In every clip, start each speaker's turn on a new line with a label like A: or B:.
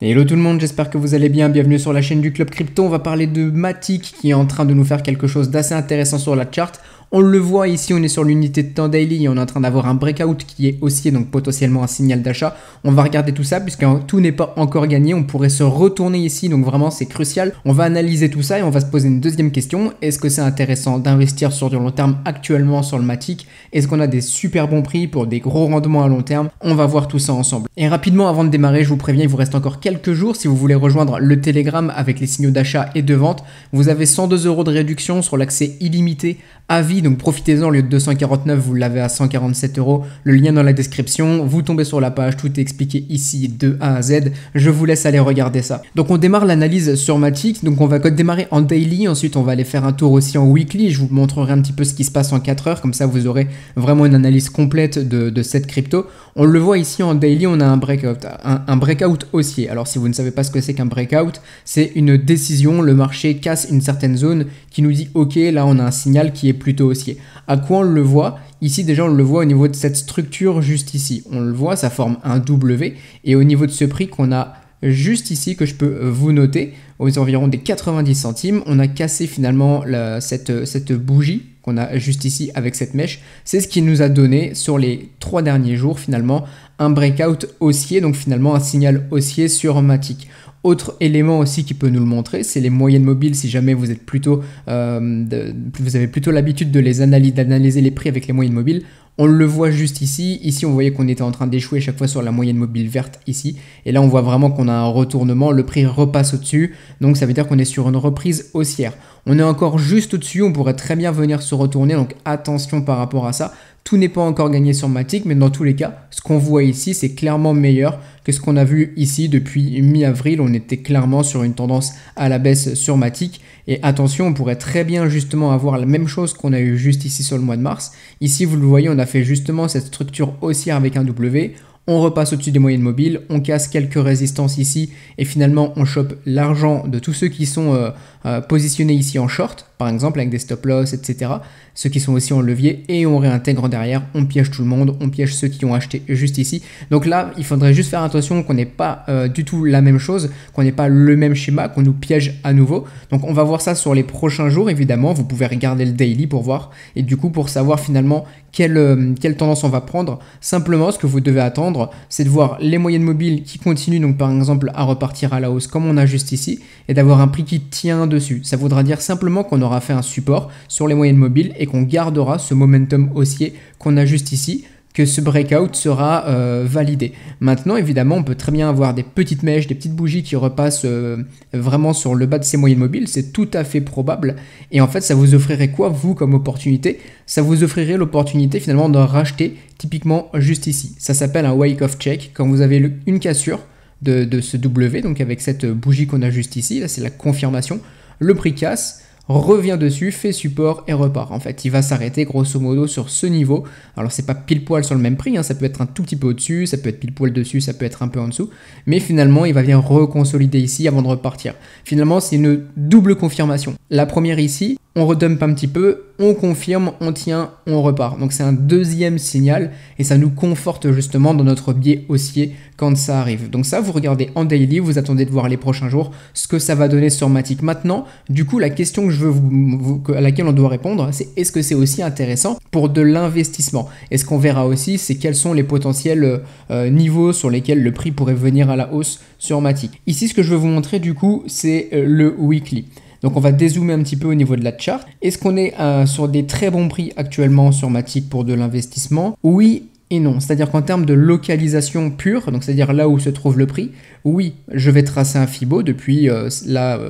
A: Hello tout le monde, j'espère que vous allez bien, bienvenue sur la chaîne du Club Crypto. On va parler de Matic qui est en train de nous faire quelque chose d'assez intéressant sur la chart. On le voit ici, on est sur l'unité de temps daily et on est en train d'avoir un breakout qui est haussier, donc potentiellement un signal d'achat. On va regarder tout ça puisque tout n'est pas encore gagné, on pourrait se retourner ici, donc vraiment c'est crucial. On va analyser tout ça et on va se poser une deuxième question. Est-ce que c'est intéressant d'investir sur du long terme actuellement sur le Matic? Est-ce qu'on a des super bons prix pour des gros rendements à long terme? On va voir tout ça ensemble. Et rapidement avant de démarrer, je vous préviens, il vous reste encore quelques jours. Si vous voulez rejoindre le Telegram avec les signaux d'achat et de vente, vous avez 102 € de réduction sur l'accès illimité à vie, donc profitez-en. Au lieu de 249, vous l'avez à 147 €. Le lien dans la description, vous tombez sur la page, tout est expliqué ici de A à Z. Je vous laisse aller regarder ça. Donc on démarre l'analyse sur Matic, donc on va démarrer en daily, ensuite on va aller faire un tour aussi en weekly. Je vous montrerai un petit peu ce qui se passe en 4 heures, comme ça vous aurez vraiment une analyse complète de cette crypto. On le voit ici en daily, on a un breakout haussier. Alors si vous ne savez pas ce que c'est qu'un breakout, c'est une décision, le marché casse une certaine zone qui nous dit ok, là on a un signal qui est plutôt haussier. À quoi on le voit? Ici déjà on le voit au niveau de cette structure juste ici. On le voit, ça forme un W et au niveau de ce prix qu'on a juste ici que je peux vous noter, aux environs des 90 centimes, on a cassé finalement cette bougie qu'on a juste ici avec cette mèche. C'est ce qui nous a donné sur les 3 derniers jours finalement un breakout haussier, donc finalement un signal haussier sur Matic. Autre élément aussi qui peut nous le montrer, c'est les moyennes mobiles. Si jamais vous êtes plutôt, vous avez plutôt l'habitude de d'analyser les prix avec les moyennes mobiles, on le voit juste ici. Ici, on voyait qu'on était en train d'échouer chaque fois sur la moyenne mobile verte ici. Et là, on voit vraiment qu'on a un retournement. Le prix repasse au-dessus. Donc, ça veut dire qu'on est sur une reprise haussière. On est encore juste au-dessus. On pourrait très bien venir se retourner. Donc, attention par rapport à ça. Tout n'est pas encore gagné sur Matic, mais dans tous les cas, ce qu'on voit ici, c'est clairement meilleur que ce qu'on a vu ici depuis mi-avril. On était clairement sur une tendance à la baisse sur Matic. Et attention, on pourrait très bien justement avoir la même chose qu'on a eu juste ici sur le mois de mars. Ici, vous le voyez, on a fait justement cette structure haussière avec un W. On repasse au-dessus des moyennes mobiles, on casse quelques résistances ici et finalement on chope l'argent de tous ceux qui sont positionnés ici en short, par exemple avec des stop loss, etc. Ceux qui sont aussi en levier et on réintègre derrière, on piège tout le monde, on piège ceux qui ont acheté juste ici. Donc là, il faudrait juste faire attention qu'on n'ait pas du tout la même chose, qu'on n'ait pas le même schéma, qu'on nous piège à nouveau. Donc on va voir ça sur les prochains jours, évidemment. Vous pouvez regarder le daily pour voir et du coup pour savoir finalement quelle tendance on va prendre. Simplement, ce que vous devez attendre, c'est de voir les moyennes mobiles qui continuent, donc par exemple à repartir à la hausse comme on a juste ici, et d'avoir un prix qui tient dessus. Ça voudra dire simplement qu'on aura fait un support sur les moyennes mobiles et qu'on gardera ce momentum haussier qu'on a juste ici, que ce breakout sera validé. Maintenant, évidemment, on peut très bien avoir des petites mèches, des petites bougies qui repassent vraiment sur le bas de ces moyennes mobiles. C'est tout à fait probable. Et en fait, ça vous offrirait quoi, vous, comme opportunité? Ça vous offrirait l'opportunité, finalement, de racheter, typiquement, juste ici. Ça s'appelle un wake-off check. Quand vous avez une cassure de ce W, donc avec cette bougie qu'on a juste ici, là, c'est la confirmation. Le prix casse, revient dessus, fait support et repart. En fait, il va s'arrêter grosso modo sur ce niveau. Alors, c'est pas pile poil sur le même prix, hein, ça peut être un tout petit peu au-dessus, ça peut être pile poil dessus, ça peut être un peu en dessous. Mais finalement, il va venir reconsolider ici avant de repartir. Finalement, c'est une double confirmation. La première ici, on redump un petit peu, on confirme, on tient, on repart. Donc c'est un deuxième signal et ça nous conforte justement dans notre biais haussier quand ça arrive. Donc ça, vous regardez en daily, vous attendez de voir les prochains jours ce que ça va donner sur Matic. Maintenant, du coup, la question que je veux à laquelle on doit répondre, c'est est-ce que c'est aussi intéressant pour de l'investissement? Et ce qu'on verra aussi, c'est quels sont les potentiels niveaux sur lesquels le prix pourrait venir à la hausse sur Matic. Ici, ce que je veux vous montrer du coup, c'est le weekly. Donc on va dézoomer un petit peu au niveau de la chart. Est-ce qu'on est sur des très bons prix actuellement sur Matic pour de l'investissement? Oui et non. C'est-à-dire qu'en termes de localisation pure, donc c'est-à-dire là où se trouve le prix, oui, je vais tracer un Fibo depuis là,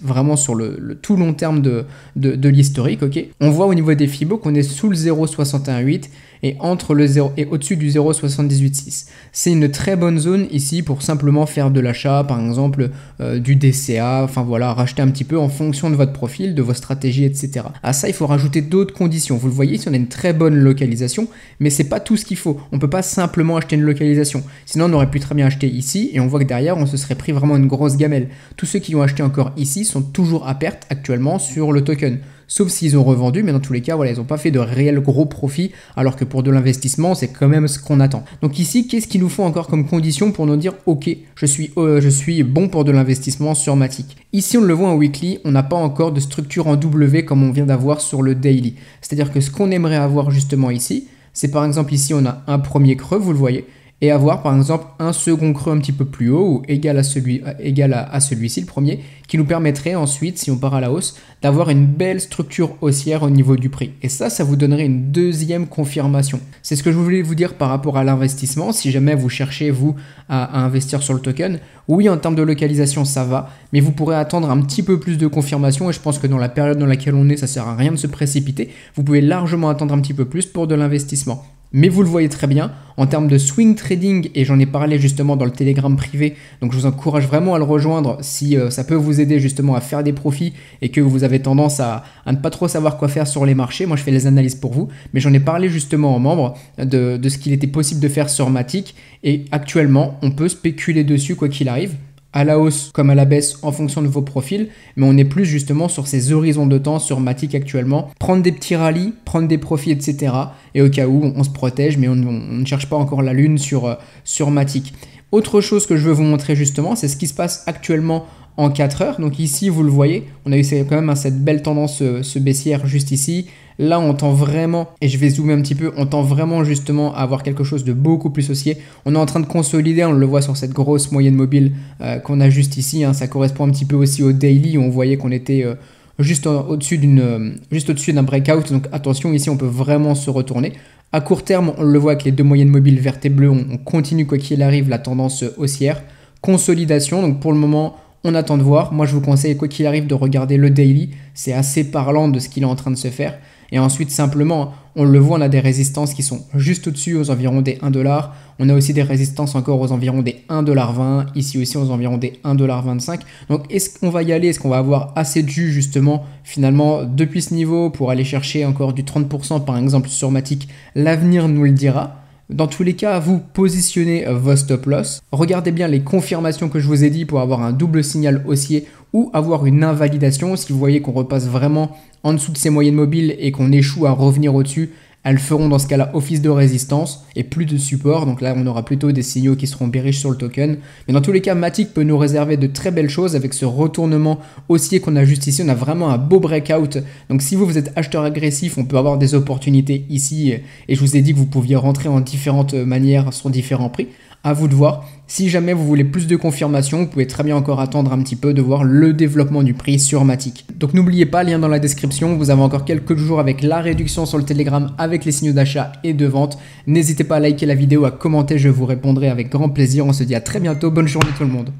A: vraiment sur le tout long terme de l'historique. Ok. On voit au niveau des Fibo qu'on est sous le 0,618 et entre le 0 et au-dessus du 0,786. C'est une très bonne zone ici pour simplement faire de l'achat, par exemple du DCA, enfin voilà, racheter un petit peu en fonction de votre profil, de vos stratégies, etc. À ça, il faut rajouter d'autres conditions. Vous le voyez, si on a une très bonne localisation, mais c'est pas tout ce qu'il faut. On peut pas simplement acheter une localisation. Sinon, on aurait pu très bien acheter ici et on voit que derrière, on se serait pris vraiment une grosse gamelle. Tous ceux qui ont acheté encore ici sont toujours à perte actuellement sur le token. sauf s'ils ont revendu, mais dans tous les cas, voilà, ils n'ont pas fait de réel gros profit, alors que pour de l'investissement, c'est quand même ce qu'on attend. Donc ici, qu'est-ce qu'il nous faut encore comme condition pour nous dire, ok, je suis bon pour de l'investissement sur Matic. Ici, on le voit en weekly, on n'a pas encore de structure en W comme on vient d'avoir sur le daily. C'est-à-dire que ce qu'on aimerait avoir justement ici, c'est par exemple ici, on a un premier creux, vous le voyez, et avoir par exemple un second creux un petit peu plus haut ou égal à celui-ci, le premier, qui nous permettrait ensuite, si on part à la hausse, d'avoir une belle structure haussière au niveau du prix. Et ça vous donnerait une deuxième confirmation. C'est ce que je voulais vous dire par rapport à l'investissement. Si jamais vous cherchez, vous, à investir sur le token, oui, en termes de localisation, ça va, mais vous pourrez attendre un petit peu plus de confirmation et je pense que dans la période dans laquelle on est, ça sert à rien de se précipiter. Vous pouvez largement attendre un petit peu plus pour de l'investissement. Mais vous le voyez très bien, en termes de swing trading, et j'en ai parlé justement dans le Telegram privé, donc je vous encourage vraiment à le rejoindre si ça peut vous aider justement à faire des profits et que vous avez tendance à ne pas trop savoir quoi faire sur les marchés. Moi je fais les analyses pour vous, mais j'en ai parlé justement aux membres de ce qu'il était possible de faire sur Matic, et actuellement on peut spéculer dessus quoi qu'il arrive, à la hausse comme à la baisse en fonction de vos profils, mais on est plus justement sur ces horizons de temps sur Matic actuellement. Prendre des petits rallyes, prendre des profits, etc. Et au cas où, on se protège, mais on ne cherche pas encore la lune sur Matic. Autre chose que je veux vous montrer justement, c'est ce qui se passe actuellement en 4 heures. Donc ici, vous le voyez, on a eu quand même cette belle tendance baissière juste ici. Là, on tend vraiment, et je vais zoomer un petit peu, on tend vraiment justement à avoir quelque chose de beaucoup plus haussier. On est en train de consolider, on le voit sur cette grosse moyenne mobile qu'on a juste ici. Ça correspond un petit peu aussi au daily, où on voyait qu'on était juste au-dessus d'un breakout. Donc attention, ici, on peut vraiment se retourner. À court terme, on le voit avec les deux moyennes mobiles vertes et bleues, on continue quoi qu'il arrive la tendance haussière. Consolidation, donc pour le moment, on attend de voir. Moi, je vous conseille, quoi qu'il arrive, de regarder le daily. C'est assez parlant de ce qu'il est en train de se faire. Et ensuite, simplement, on le voit, on a des résistances qui sont juste au-dessus, aux environs des 1$. On a aussi des résistances encore aux environs des 1,20$. Ici aussi, aux environs des 1,25$. Donc, est-ce qu'on va y aller? Est-ce qu'on va avoir assez de jus, justement, finalement, depuis ce niveau pour aller chercher encore du 30%, par exemple, sur Matic? L'avenir nous le dira. Dans tous les cas, vous positionnez vos stop loss. Regardez bien les confirmations que je vous ai dit pour avoir un double signal haussier ou avoir une invalidation. Si vous voyez qu'on repasse vraiment en dessous de ces moyennes mobiles et qu'on échoue à revenir au-dessus, elles feront dans ce cas-là office de résistance et plus de support. Donc là, on aura plutôt des signaux qui seront bearish sur le token. Mais dans tous les cas, Matic peut nous réserver de très belles choses avec ce retournement haussier qu'on a juste ici. On a vraiment un beau breakout. Donc si vous êtes acheteur agressif, on peut avoir des opportunités ici. Et je vous ai dit que vous pouviez rentrer en différentes manières sur différents prix. À vous de voir. Si jamais vous voulez plus de confirmation, vous pouvez très bien encore attendre un petit peu de voir le développement du prix sur Matic. Donc n'oubliez pas, lien dans la description, vous avez encore quelques jours avec la réduction sur le Telegram avec les signaux d'achat et de vente. N'hésitez pas à liker la vidéo, à commenter, je vous répondrai avec grand plaisir. On se dit à très bientôt, bonne journée tout le monde.